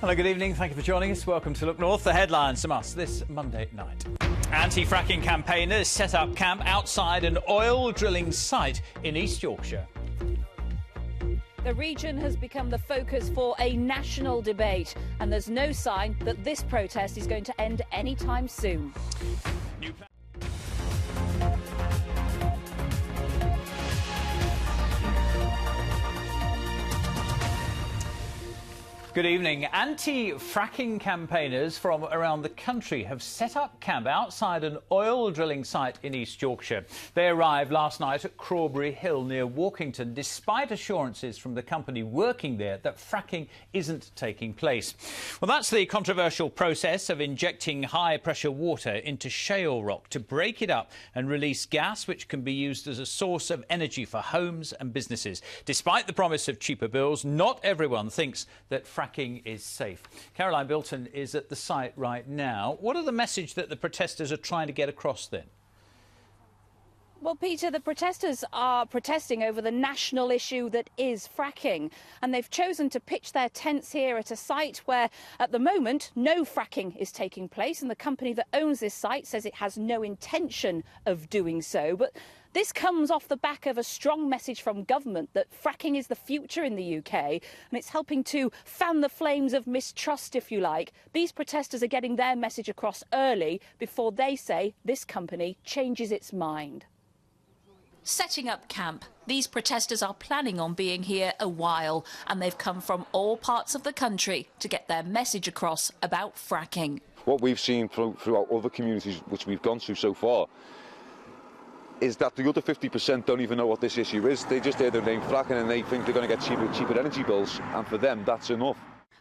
Hello, good evening. Thank you for joining us. Welcome to Look North. The headlines from us this Monday night. Anti-fracking campaigners set up camp outside an oil drilling site in East Yorkshire. The region has become the focus for a national debate, and there's no sign that this protest is going to end anytime soon. Good evening. Anti-fracking campaigners from around the country have set up camp outside an oil drilling site in East Yorkshire. They arrived last night at Crawberry Hill near Walkington, despite assurances from the company working there that fracking isn't taking place. Well, that's the controversial process of injecting high-pressure water into shale rock to break it up and release gas which can be used as a source of energy for homes and businesses. Despite the promise of cheaper bills, not everyone thinks that fracking is safe. Caroline Bilton is at the site right now. What are the message that the protesters are trying to get across then? Well, Peter, the protesters are protesting over the national issue that is fracking, and they've chosen to pitch their tents here at a site where, at the moment, no fracking is taking place, and the company that owns this site says it has no intention of doing so. But this comes off the back of a strong message from government that fracking is the future in the UK, and it's helping to fan the flames of mistrust, if you like. These protesters are getting their message across early before they say this company changes its mind. Setting up camp, these protesters are planning on being here a while, and they've come from all parts of the country to get their message across about fracking. What we've seen throughout other communities which we've gone through so far is that the other 50% don't even know what this issue is. They just hear the name fracking and they think they're going to get cheaper energy bills, and for them that's enough.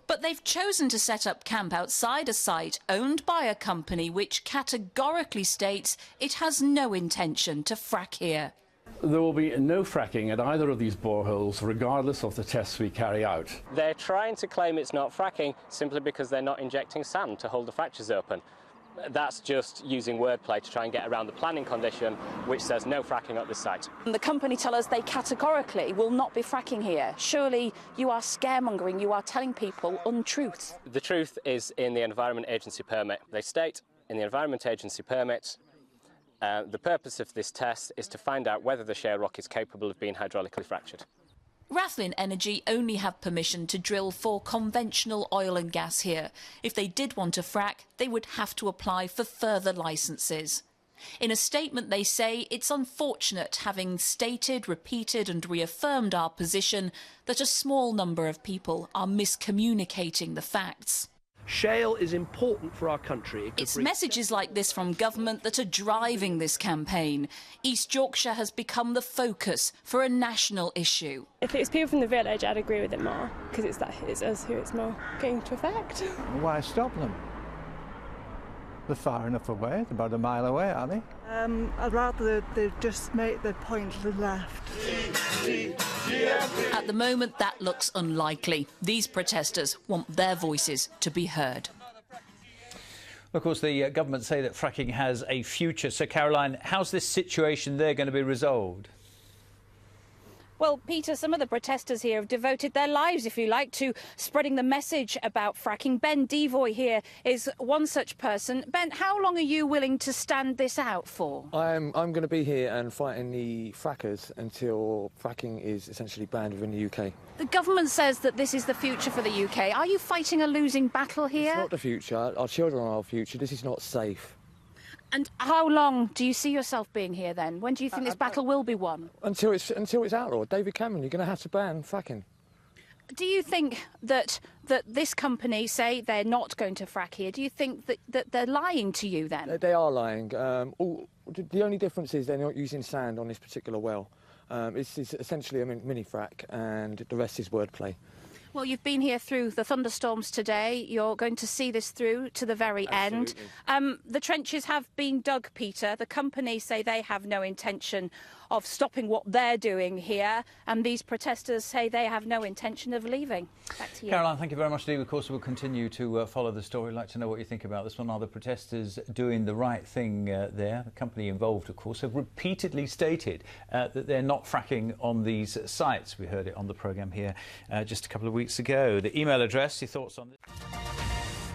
But they've chosen to set up camp outside a site owned by a company which categorically states it has no intention to frack here. There will be no fracking at either of these boreholes, regardless of the tests we carry out. They're trying to claim it's not fracking simply because they're not injecting sand to hold the fractures open. That's just using wordplay to try and get around the planning condition which says no fracking at this site. And the company tell us they categorically will not be fracking here. Surely you are scaremongering, you are telling people untruths. The truth is in the Environment Agency permit. They state in the Environment Agency permit the purpose of this test is to find out whether the shale rock is capable of being hydraulically fractured. Rathlin Energy only have permission to drill for conventional oil and gas here. If they did want to frack, they would have to apply for further licences. In a statement they say it's unfortunate, having stated, repeated and reaffirmed our position, that a small number of people are miscommunicating the facts. Shale is important for our country. It's messages like this from government that are driving this campaign. East Yorkshire has become the focus for a national issue. If it was people from the village, I'd agree with it more, because it's us who it's more going to affect. Why stop them? They're far enough away, they're about a mile away, aren't they? I'd rather they just make the point to the left. At the moment, that looks unlikely. These protesters want their voices to be heard. Of course, the government say that fracking has a future. So, Caroline, how's this situation there going to be resolved? Well, Peter, some of the protesters here have devoted their lives, if you like, to spreading the message about fracking. Ben Devoy here is one such person. Ben, how long are you willing to stand this out for? I'm going to be here and fighting the frackers until fracking is essentially banned within the UK. The government says that this is the future for the UK. Are you fighting a losing battle here? It's not the future. Our children are our future. This is not safe. And how long do you see yourself being here then? When do you think this battle will be won? Until it's outlawed. David Cameron, you're going to have to ban fracking. Do you think that this company say they're not going to frack here? Do you think that they're lying to you then? They are lying. The only difference is they're not using sand on this particular well. It's essentially a mini frack, and the rest is wordplay. Well, you've been here through the thunderstorms today. You're going to see this through to the very end. The trenches have been dug, Peter. The company say they have no intention of stopping what they're doing here, and these protesters say they have no intention of leaving. Back to you. Caroline, thank you very much indeed. Of course, we'll continue to follow the story. I'd like to know what you think about this one. Are the protesters doing the right thing there? The company involved, of course, have repeatedly stated that they're not fracking on these sites. We heard it on the programme here just a couple of weeks ago. The email address, your thoughts on this?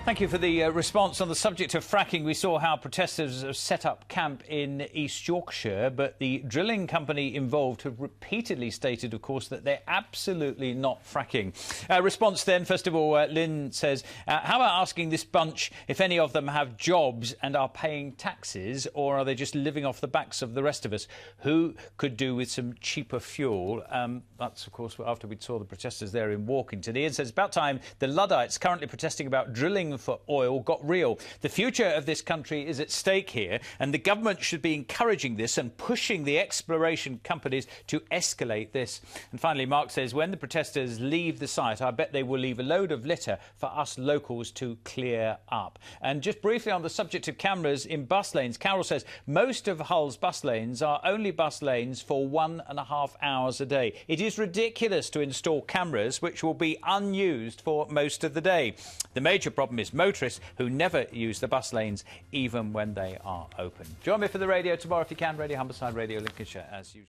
Thank you for the response on the subject of fracking. We saw how protesters have set up camp in East Yorkshire, but the drilling company involved have repeatedly stated, of course, that they're absolutely not fracking. Response then, first of all, Lynn says, how about asking this bunch if any of them have jobs and are paying taxes, or are they just living off the backs of the rest of us? Who could do with some cheaper fuel? That's, of course, after we saw the protesters there in Walkington. Ian says, about time the Luddites currently protesting about drilling for oil got real. The future of this country is at stake here, and the government should be encouraging this and pushing the exploration companies to escalate this. And finally, Mark says, when the protesters leave the site, I bet they will leave a load of litter for us locals to clear up. And just briefly on the subject of cameras in bus lanes, Carol says most of Hull's bus lanes are only bus lanes for 1.5 hours a day. It is ridiculous to install cameras which will be unused for most of the day. The major problem is motorists who never use the bus lanes even when they are open. Join me for the radio tomorrow if you can. Radio Humberside, Radio Lincolnshire as usual.